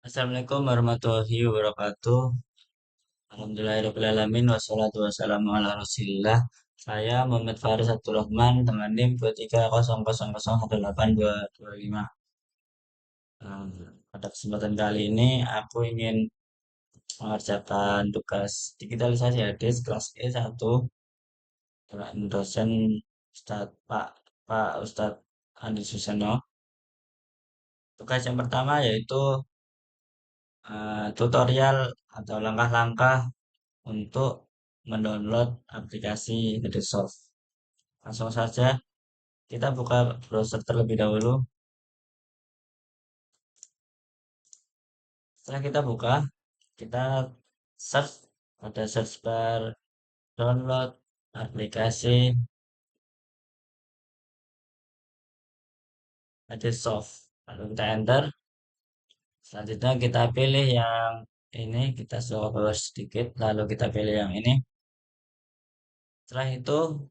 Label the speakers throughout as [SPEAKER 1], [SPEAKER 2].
[SPEAKER 1] Assalamualaikum warahmatullahi wabarakatuh. Alhamdulillahirrahmanirrahim. Wassalatu wassalamu ala rasulillah. Saya Muhammad Faris Abdurrahman dengan NIM 2300182225. Nah, pada kesempatan kali ini aku ingin mengerjakan tugas digitalisasi hadis kelas E1 dengan dosen Pak Ustadz Andi Suseno. Tugas yang pertama yaitu tutorial atau langkah-langkah untuk mendownload aplikasi Microsoft. Langsung saja kita buka browser terlebih dahulu. Setelah kita buka, kita search pada search bar download aplikasi Microsoft. Lalu kita enter. Selanjutnya kita pilih yang ini, kita scroll ke bawah sedikit, lalu kita pilih yang ini. Setelah itu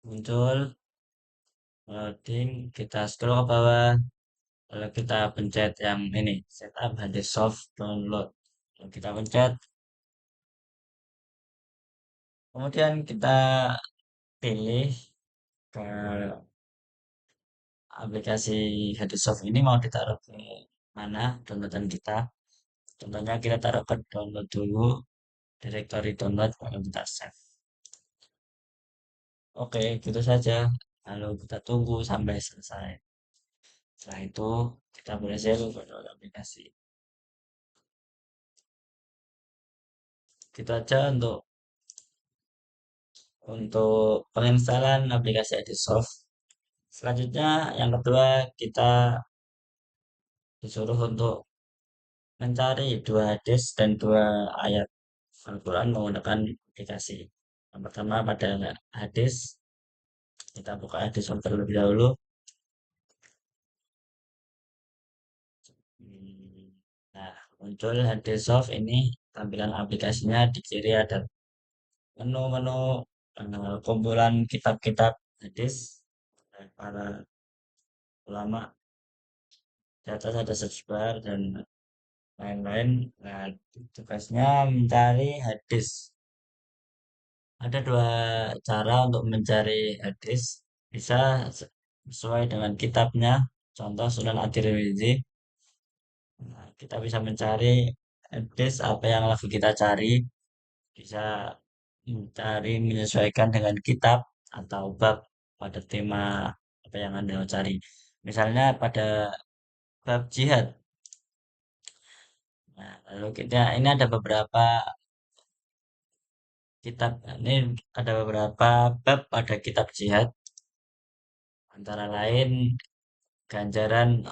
[SPEAKER 1] muncul loading, kita scroll ke bawah, lalu kita pencet yang ini, setup Microsoft download. Lalu kita pencet, kemudian kita pilih ke aplikasi Hadissoft ini mau ditaruh ke mana downloadan kita. Contohnya kita taruh ke download dulu, directory download, lalu kita save. Oke, gitu saja. Lalu kita tunggu sampai selesai. Setelah itu kita boleh save download aplikasi. Gitu aja untuk penginstalan aplikasi Hadissoft. Selanjutnya yang kedua kita disuruh untuk mencari dua hadis dan dua ayat Al-Quran menggunakan aplikasi. Yang pertama pada hadis, kita buka hadis terlebih dahulu. Hmm, Nah, muncul hadis soft ini, tampilan aplikasinya di kiri ada menu-menu kumpulan kitab-kitab hadis dari para ulama. Di atas ada search bar dan lain-lain. Nah, tugasnya mencari hadis. Ada dua cara untuk mencari hadis. Bisa sesuai dengan kitabnya. Contoh Sunan At-Tirmidzi. Nah, kita bisa mencari hadis apa yang lagi kita cari. Bisa mencari menyesuaikan dengan kitab atau bab pada tema apa yang Anda mau cari. Misalnya pada bab jihad. Nah, lalu kita ini ada beberapa kitab. Ini ada beberapa bab pada kitab jihad. Antara lain ganjaran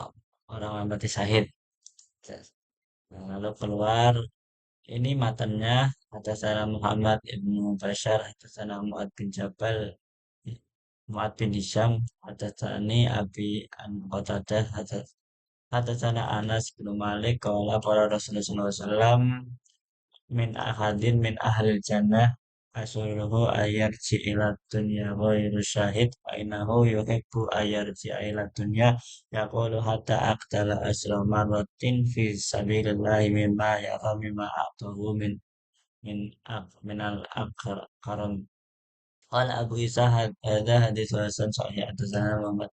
[SPEAKER 1] orang mati syahid. Nah, lalu keluar ini matanya atas nama Muhammad Ibnu Bashar, atas nama Mu'ad bin Jabal, Mu'ad bin Hisham, atas Tani Abi an Qatadah, atas nama Anas bin Malik, kalau para Rasulullah SAW min ahadin min ahlil jannah asuluhu ayarji ila dunya ghairu syahid wa innahu yuhibbu ayarji ila dunya yaqulu hatta aqtala asra marratin fi sabilillahi mimma yara mimma a'tahu min al karam. Qala Abu Isa hadza hadis hasan sahih atas nama Muhammad.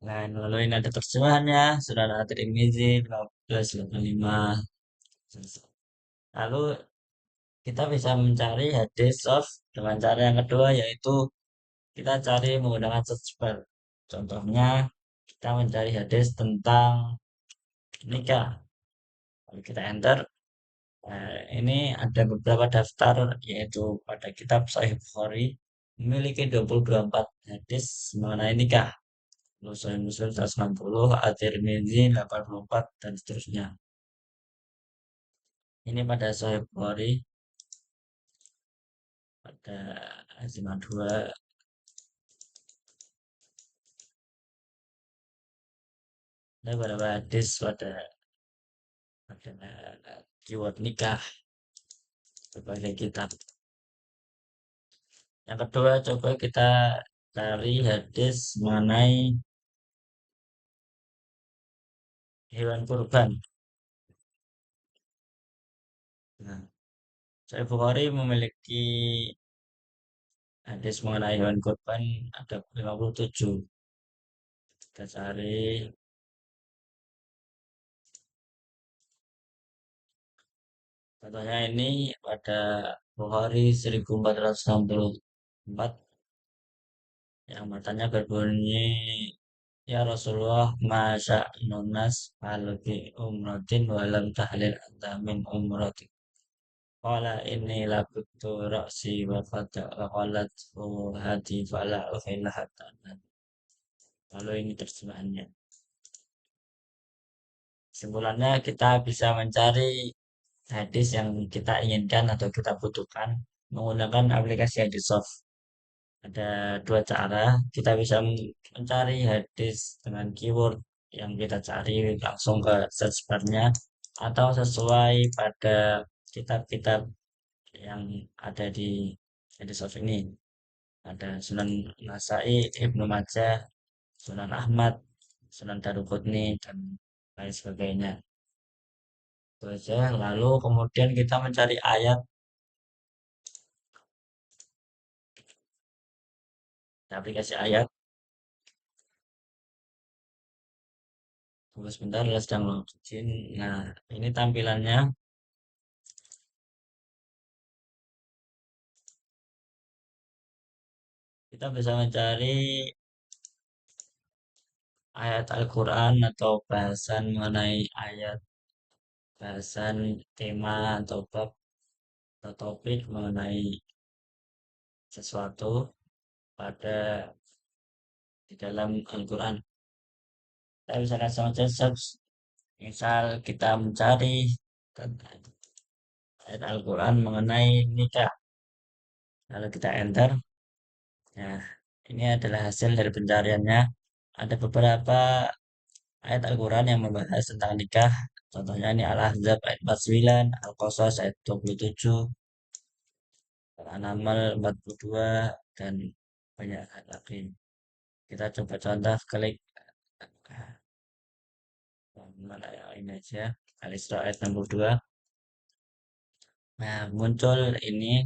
[SPEAKER 1] Nah, lalu ini ada terjemahannya Sunan At-Tirmizi 1585. Lalu kita bisa mencari hadis soft dengan cara yang kedua yaitu kita cari menggunakan search bar. Contohnya kita mencari hadis tentang nikah. Lalu kita enter. Nah, ini ada beberapa daftar yaitu pada kitab Sahih Bukhari memiliki 24 hadis mengenai nikah. Lalu Sahih Muslim 160, At-Tirmidzi 84 dan seterusnya. Ini pada Sahih Bukhari pada Azimah 2. Ada beberapa hadis pada keyword nikah berbagai kitab. Yang kedua, coba kita cari hadis mengenai hewan kurban. Nah, Sahih Bukhari memiliki hadis mengenai hewan kurban ada 57. Kita cari. Contohnya ini pada Bukhari 1464 yang matanya berbunyi, ya Rasulullah, masa nunas bi umrotin walam tahlil anta min umrotin. Qala inni labuttu ra'si wa fata wa qalat hati fala uhilla hatta. Lalu ini terjemahannya. Kesimpulannya kita bisa mencari hadis yang kita inginkan atau kita butuhkan menggunakan aplikasi Hadissoft. Ada dua cara. Kita bisa mencari hadis dengan keyword yang kita cari langsung ke search bar-nya atau sesuai pada kitab-kitab yang ada di Hadissoft ini. Ada Sunan Nasai, Ibnu Majah, Sunan Ahmad, Sunan Daruqutni, dan lain sebagainya. Itu aja. Lalu kemudian kita mencari ayat, aplikasi ayat. Tunggu sebentar, sedang loading. Nah, ini tampilannya. Kita bisa mencari ayat Al-Quran atau bahasan mengenai ayat, bahasan tema atau bab atau topik mengenai sesuatu pada di dalam Al-Quran. Kita bisa langsung saja search. Misal kita mencari tentang ayat Al-Quran mengenai nikah. Lalu kita enter. Nah, ini adalah hasil dari pencariannya. Ada beberapa ayat Al-Quran yang membahas tentang nikah. Contohnya ini Al-Ahzab ayat 49, Al-Qasas ayat 27, Al-An'am 42, dan banyak ayat lagi. Kita coba contoh klik mana yang ini aja. Al-Isra ayat 62. Nah, muncul ini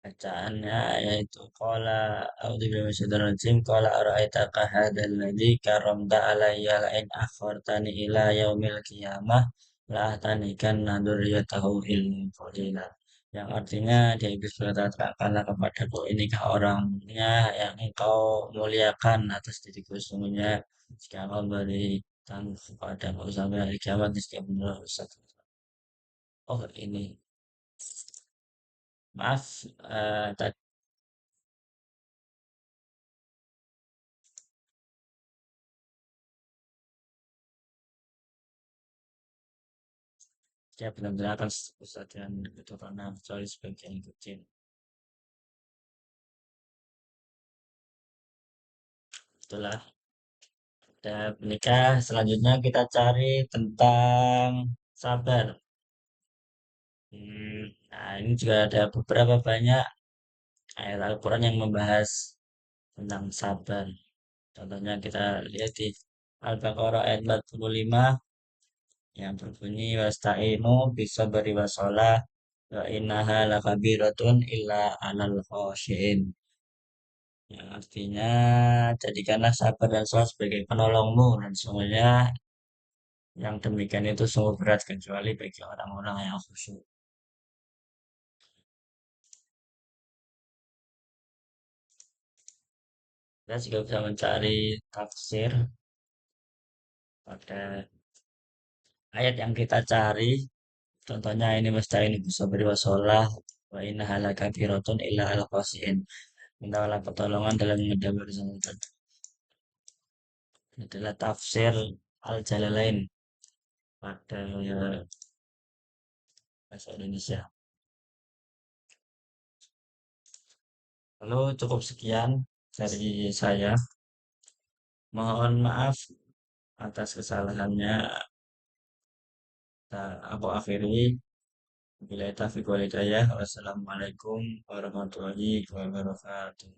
[SPEAKER 1] bacaannya yaitu qala a'udzubillahi minasyaitonir rajim qala ara'aitaka hadzal ladzi karamta alayya la in akhartani ila yaumil qiyamah la ahtanikanna dzurriyyatahu illa qalila, yang artinya dia iblis berkata, katakanlah kepadaku, inikah orangnya yang engkau muliakan atas diriku, sesungguhnya jika engkau berikan kepadaku sampai hari kiamat niscaya benar satu. Oh ini, maaf, tadi dia benar-benar akan kesadaran keturunan kecuali sebagian kecil. Itulah. Dan menikah selanjutnya kita cari tentang sabar. Nah, ini juga ada beberapa banyak ayat Al-Quran yang membahas tentang sabar. Contohnya kita lihat di Al-Baqarah ayat 45 yang berbunyi wasta'inu bisa beri wasolah wa innaha lakabiratun illa alal khosyin. Yang artinya jadikanlah sabar dan sholat sebagai penolongmu, dan semuanya yang demikian itu sungguh berat kecuali bagi orang-orang yang khusyuk. Kita juga bisa mencari tafsir pada ayat yang kita cari. Contohnya ini musta'in bisa beri wasolah wa inna halaka birotun illa al qasiin. Mintalah pertolongan dalam menghadapi urusan. Ini adalah tafsir Al-Jalalain pada bahasa Indonesia. Lalu cukup sekian dari saya. Mohon maaf atas kesalahannya. Aku akhiri. Bila taufiq wal hidayah. Wassalamualaikum warahmatullahi wabarakatuh.